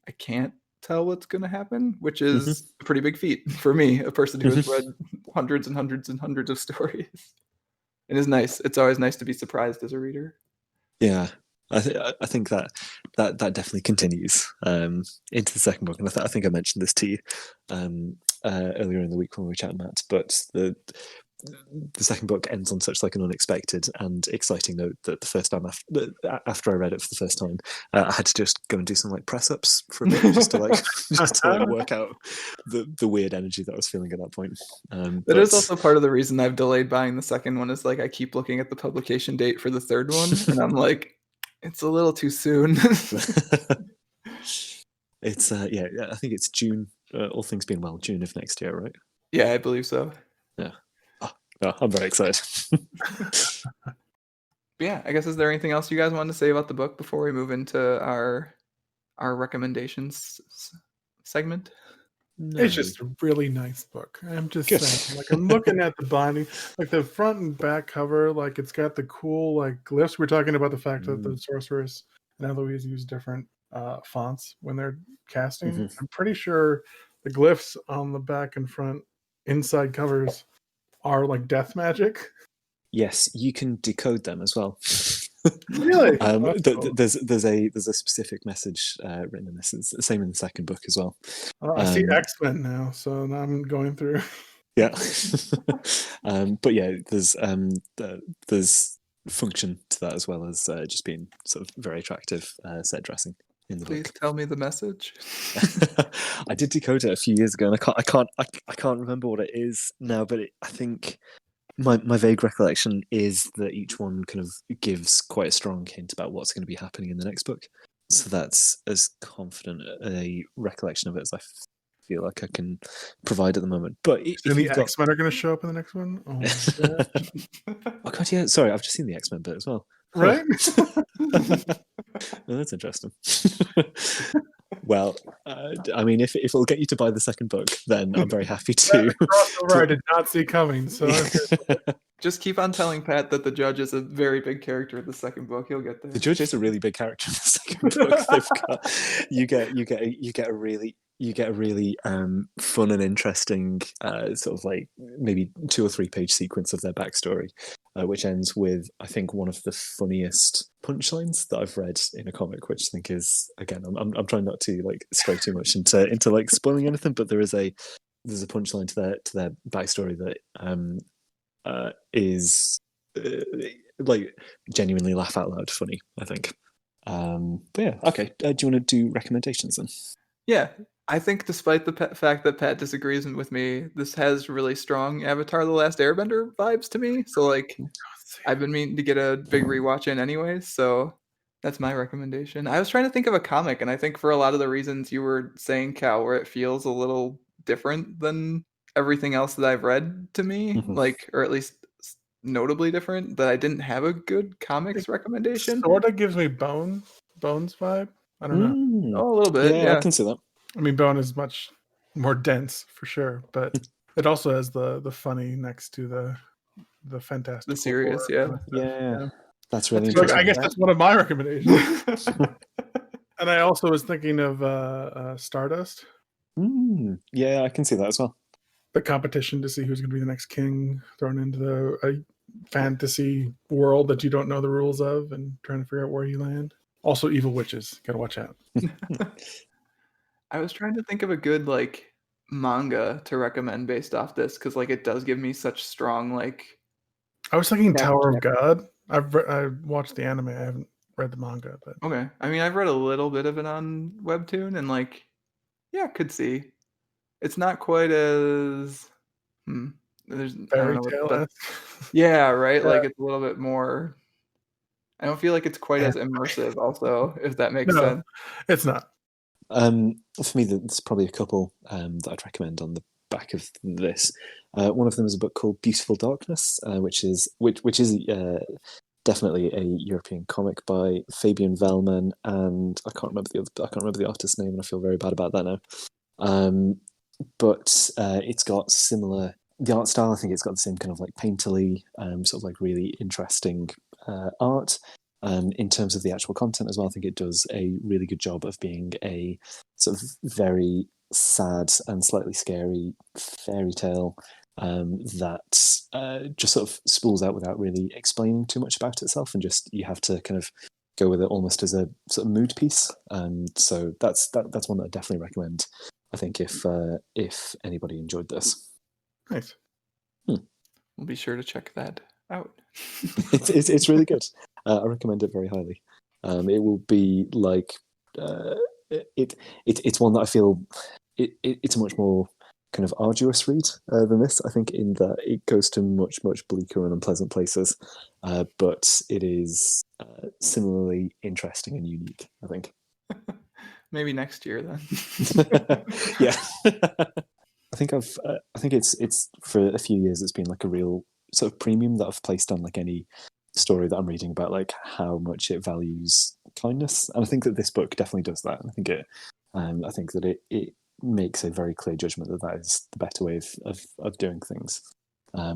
I can't tell what's going to happen, which is a pretty big feat for me, a person who has read hundreds and hundreds and hundreds of stories. It is nice. It's always nice to be surprised as a reader. Yeah, I think that definitely continues into the second book, and I think I mentioned this to you earlier in the week when we were chatting, Matt. But the second book ends on such like an unexpected and exciting note that the first time after I read it for the first time, I had to just go and do some like press ups for a bit just to work out the weird energy that I was feeling at that point. That is also part of the reason I've delayed buying the second one. Is like I keep looking at the publication date for the third one, and I'm like, it's a little too soon. It's I think it's June. All things being well, June of next year, right? Yeah, I believe so. Yeah. Oh, I'm very excited. Yeah, I guess, is there anything else you guys wanted to say about the book before we move into our recommendations segment? No. It's just a really nice book. I'm just saying, like I'm looking at the binding, like the front and back cover, like it's got the cool like glyphs. We're talking about the fact that the sorceress and Eloise use different fonts when they're casting. I'm pretty sure the glyphs on the back and front inside covers are like death magic. Yes, you can decode them as well. Really? There's a specific message written in this. It's the same in the second book as well. I see X-Men now, so now I'm going through. Yeah, but yeah, there's function to that as well as just being sort of very attractive set dressing in the book. Please tell me the message. I did decode it a few years ago, and I can't remember what it is now, but I think. My vague recollection is that each one kind of gives quite a strong hint about what's going to be happening in the next book. So that's as confident a recollection of it as I feel like I can provide at the moment. But the X-Men are going to show up in the next one? Oh, my God. Oh, God, yeah. Sorry, I've just seen the X-Men bit as well. Right? Well, that's interesting. Well, I mean, if it'll get you to buy the second book, then I'm very happy to. Crossover I did not see coming. So just keep on telling Pat that the judge is a very big character in the second book. He'll get there. The judge is a really big character in the second book. You get a really fun and interesting sort of like maybe 2 or 3 page sequence of their backstory, which ends with I think one of the funniest punchlines that I've read in a comic, which I think is, again, I'm trying not to like stray too much into like spoiling anything, but there's a punchline to their backstory that is like genuinely laugh out loud funny, I think. But yeah, okay. Do you want to do recommendations then? Yeah, I think despite the fact that Pat disagrees with me, this has really strong Avatar: The Last Airbender vibes to me. So like, I've been meaning to get a big rewatch in anyway, so that's my recommendation. I was trying to think of a comic, and I think for a lot of the reasons you were saying, Cal, where it feels a little different than everything else that I've read to me, like, or at least notably different, that I didn't have a good comics recommendation. Sort of gives me Bones vibe. I don't know. Oh, a little bit. I Yeah. can see that. I mean, Bone is much more dense for sure, but it also has the funny next to the fantastic. The serious, yeah. Yeah. That's really That's a good interesting. I guess that's one of my recommendations. And I also was thinking of Stardust, Yeah, I can see that as well. the competition to see who's going to be the next king, thrown into a fantasy world that you don't know the rules of, and trying to figure out where you land. Also, evil witches. Got to watch out. I was trying to think of a good like manga to recommend based off this because like it does give me such strong like. I was thinking Yeah, Tower yeah. of God. I watched the anime. I haven't read the manga, but Okay, I mean I've read a little bit of it on Webtoon and like, yeah, could see. It's not quite as. There's I don't fairy know what tale. the yeah, right. Yeah. Like it's a little bit more. I don't feel like it's quite as immersive. Also, if that makes sense. It's not. For me, there's probably a couple that I'd recommend on the back of this. One of them is a book called Beautiful Darkness, which is definitely a European comic by Fabian Vellman, and I can't remember the artist's name, and I feel very bad about that now. But it's got similar the art style. I think it's got the same kind of like painterly, sort of like really interesting art. In terms of the actual content as well, I think it does a really good job of being a sort of very sad and slightly scary fairy tale that just sort of spools out without really explaining too much about itself, and just you have to kind of go with it almost as a sort of mood piece. So that's one that I definitely recommend. I think if anybody enjoyed this, Nice. We'll be sure to check that out. it's really good. I recommend it very highly. It will be like it's one that I feel it's a much more kind of arduous read than this. I think in that it goes to much bleaker and unpleasant places, but it is similarly interesting and unique, I think. Maybe next year then. Yeah. I think it's for a few years it's been like a real sort of premium that I've placed on like any story that I'm reading about like how much it values kindness, and I think that this book definitely does that. And I think that it makes a very clear judgment that is the better way of doing things.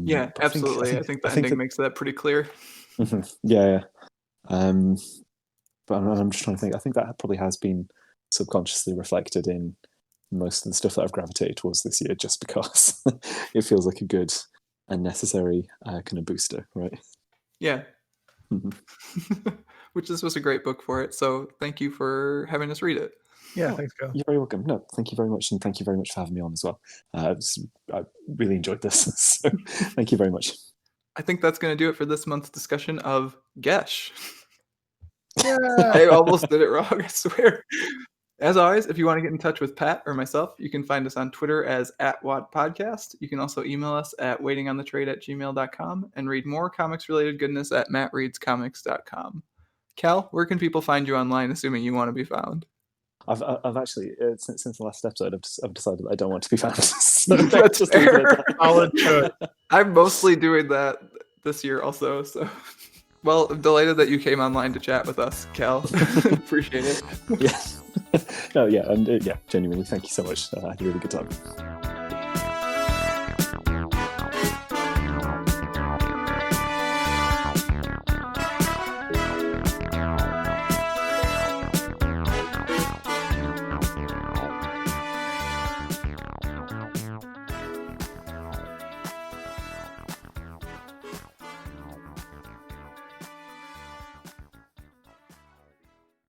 Yeah, absolutely. I think the ending makes that pretty clear. Yeah. But I'm just trying to think. I think that probably has been subconsciously reflected in most of the stuff that I've gravitated towards this year, just because it feels like a good and necessary kind of booster, right? Yeah. Which this was a great book for it. So thank you for having us read it. Yeah, thanks, Cal. You're very welcome. No, thank you very much, and thank you very much for having me on as well. I really enjoyed this, so thank you very much. I think that's going to do it for this month's discussion of Geis. Yeah. I almost did it wrong, I swear. As always, if you want to get in touch with Pat or myself, you can find us on Twitter as @WattPodcast. You can also email us at waitingonthetrade@gmail.com and read more comics-related goodness at mattreadscomics.com. Cal, where can people find you online, assuming you want to be found? I've actually since the last episode I've decided that I don't want to be found. So That's just leave it at fair. that. Solid choice. I'm mostly doing that this year also, so... Well, I'm delighted that you came online to chat with us, Cal. Appreciate it. Yeah. No, yeah, and yeah, genuinely, thank you so much. I had a really good time.